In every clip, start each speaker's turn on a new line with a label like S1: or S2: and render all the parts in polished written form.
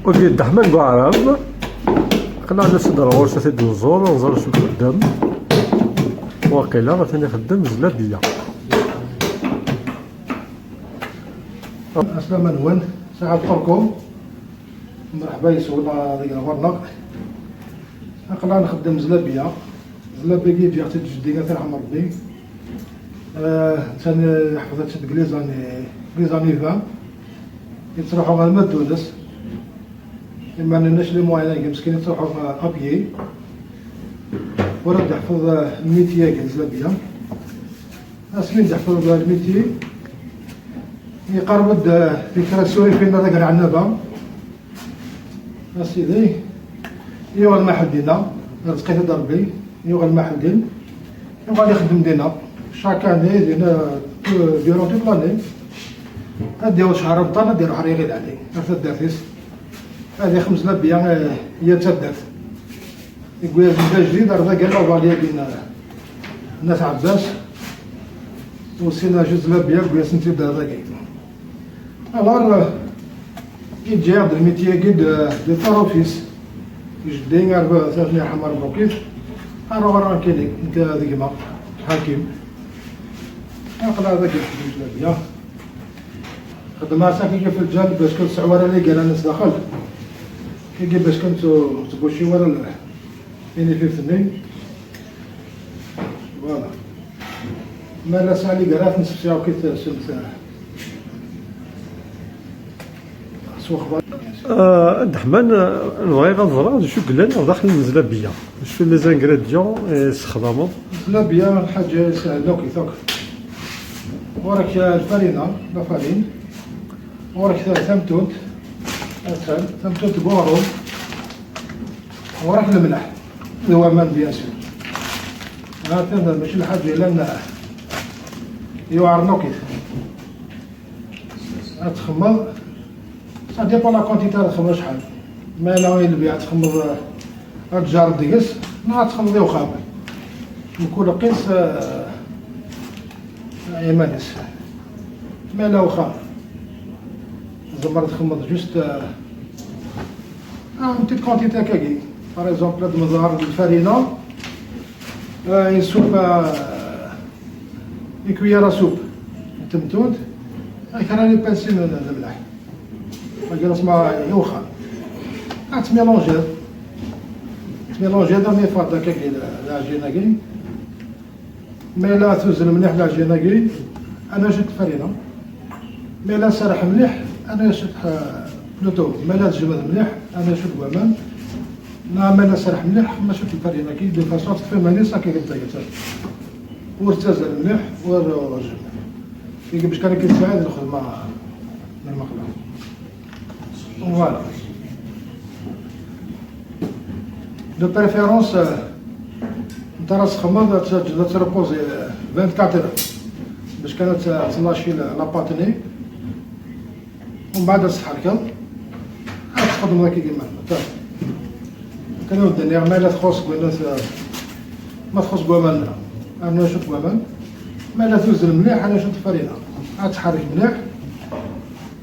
S1: وقيل دحمان بعرب قلنا ناس دروش تسد الزور ونزور شو قدام واقيلا غتاني خدام زلابية.
S2: أسلام نون ساعة فركم مرحبا يسولنا ديك الغرنق قلنا نخدم زلابية زلابية ديال اختي جدي الله يرحم ربي ثاني حفظت كليزاني فان يتروحوا غير ما تونس إما عندناش لي موان مسكين يتروحوا أبيي ورد يحفظ الميتيا كاع زلابية أسمين يحفظ الميتي يقرب ديكراسيون فينا ذاك العنابة أسيدي يوغل المحل دينا رزقيت دربي يوغل المحل دين يوغل يخدم دينا شاك اني دينا ديرون توت لاني نديرو شهر رمضان نديرو حري غير علي عرفت الدرتيس هذه 5 لابية هي تسدات يقول لازم جديد راه قالوا بالي بين الناس عباس وسينا جوج لابية يقول لازم تبدا هذا كاين الوغ يجي هذا الميتيا كيد دي طاروفيس جدي عرف ثاني حمار بوكيت راه كاين انت هذيك ما حكيم نقلا هذاك الجلابيه خدمها ساكي في الجانب باش كنت سعوره اللي قال الناس داخل كي باش كنتو تبوشي ورا يعني في الثنين فوالا ما لا ساعه اللي قالت نصف ساعه وكيت سلت سوق
S1: دحمان نبغي غنزرع شو قلنا داخل الزلابية شو لي زانغريديون يستخدموا
S2: الزلابية حاجة سهلة وكيتاك وراك الفرينة لا فرين وراك ثمتوت اسهل ثمتوت بورو وراك الملح الومان بيان سور هذا ماشي الحاجة إلا الماء يوعر كيف تخمر سا ديبون لا كونتيتي تخمر شحال ما لا اللي بيع تخمر الجار ديكس ما تخمر وخامر نكون قيس ايمانس ما لا وخامر زمر تخمر جوست بتيت كونتيتي كاكي باغ اكزومبل هاد المزهر الفرينة اون سوب اون كوييرة سوب تمتوت هاك راني بانسين الملح ما اسمها يوخا تميلونجي هذا مي فات هكاك العجينة كي مي لا توزن مليح العجينة كي انا شدت فرينة مي لا سرح مليح انا شدت بلوتو مي لا تجبد مليح انا شدت ومان لا مي لا سرح مليح ما شدت الفرينة كي دو فاصون تطفي مانيسا كي قلت لك ورتزل مليح ورجل كي باش كان كيتساعد ناخذ مع المقله فوالا دو بريفيرونس انت راس خمر تريبوزي 24 باش كانت تلاشي لاباطني ومن بعد تحركها تخدم هكا كيما كانوا الدنيا ما لا تخص ما تخص كوامان انا نشوف كوامان ما لا توزن مليح انا شفت فرينة تحرك مليح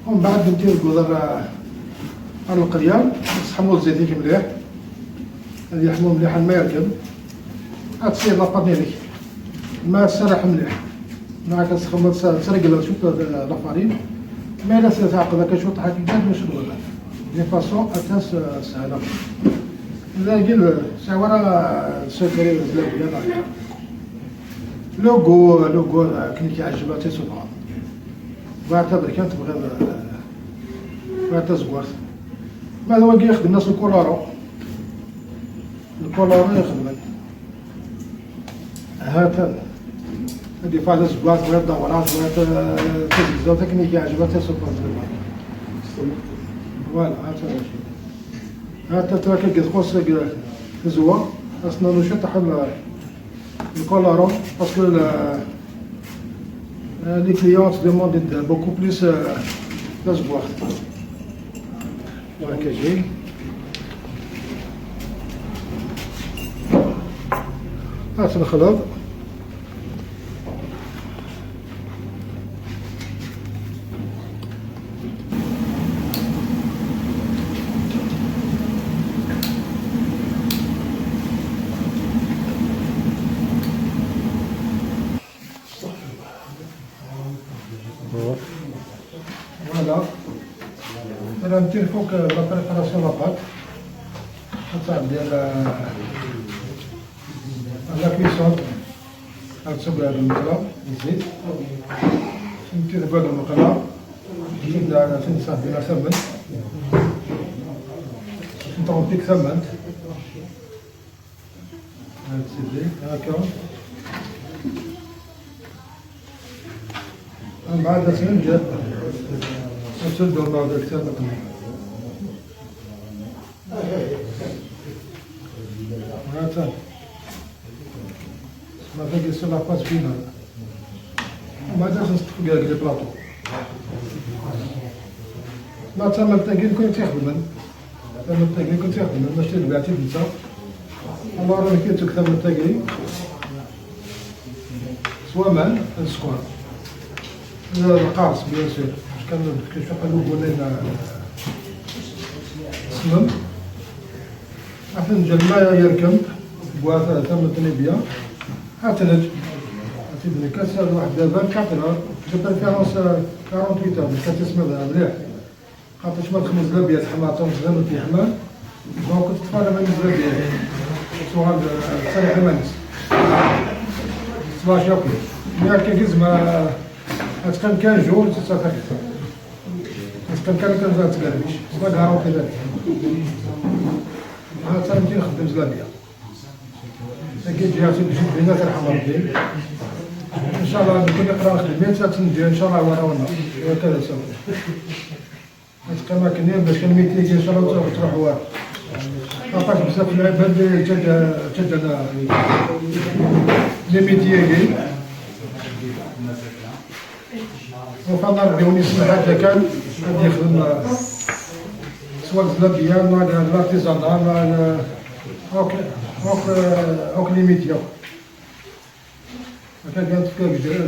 S2: ومن بعد ندير الكودر على القريان تحمو الزيت مليح هادي يحمو مليح ما يركب تصير لاباطني ليك ما تسرح مليح معاك تخمر ترقل شوف لافارين ما لا تعقد هكا شوط حقيقة باش تقول دي فاصون اتاس سهلة إذا قل ساورا سكري زلابية لوغو كني كيعجبها سبحان بعتبر كانت بغا تزكورت ما هو كيخدم الناس الكولارو يخدم هاتا هادي فاز زكوات ولا دورات ولا تزكزو كني كيعجبها سبحان فوالا هاتا تراك كتخص زوا اصلا نشط حل الكولارو باسكو les clients demandent beaucoup plus d'espoir. Voilà que j'ai. هات الخلط غنمشي فوق لا بريباراسيون لاباط تاع ديال لا كويسون. غنصب هاد المقلة الزيت، نمشي لهاد المقلة نبدا نصافي لها سمن، نطونطيك سمنت هاد سيدي هاكا. من بعد نبدا نسدو من بعد السمك هاتا ما باقي سي لاباس فينال. وما جاش نصدق كاع لي بلاطو لا تما التاكين كنت تخدم تما التاكين كنت تخدم باش تلقى تبدا الله راه كي تكتب التاكين سوا مان السكر القارص بيان سور باش كان كيقلبوا لنا السمن فنجان الماء يركب بواثا ثم تنبيا هاتنج تبني كاس واحد 24 دو بريفيرونس 48 باش كتسمى مليح خاطرش ما تخمز لابيات حماطه وزغمت في حمام دونك تتفرج من الزبيات سؤال صالح المنس 17 يوم ياك كيزما تكون كان جور تتصافى كان تقربيش ما كارو كذا ها نمشي نخدم زلابيه كي جاتي بينا ترحم ربي ان شاء الله نكون نقرا خدمت تنجي ان شاء الله ورانا وكذا سوا كما كنا باش كنميتي ان شاء الله تروح واه عطاك بزاف العباد تجد لي ميتيي وفضل ربي ونسمع هذا كان غادي يخدم سواء زلابيه ولا لارتيزانال اوك ليميتيا. كان كانت فكره جديده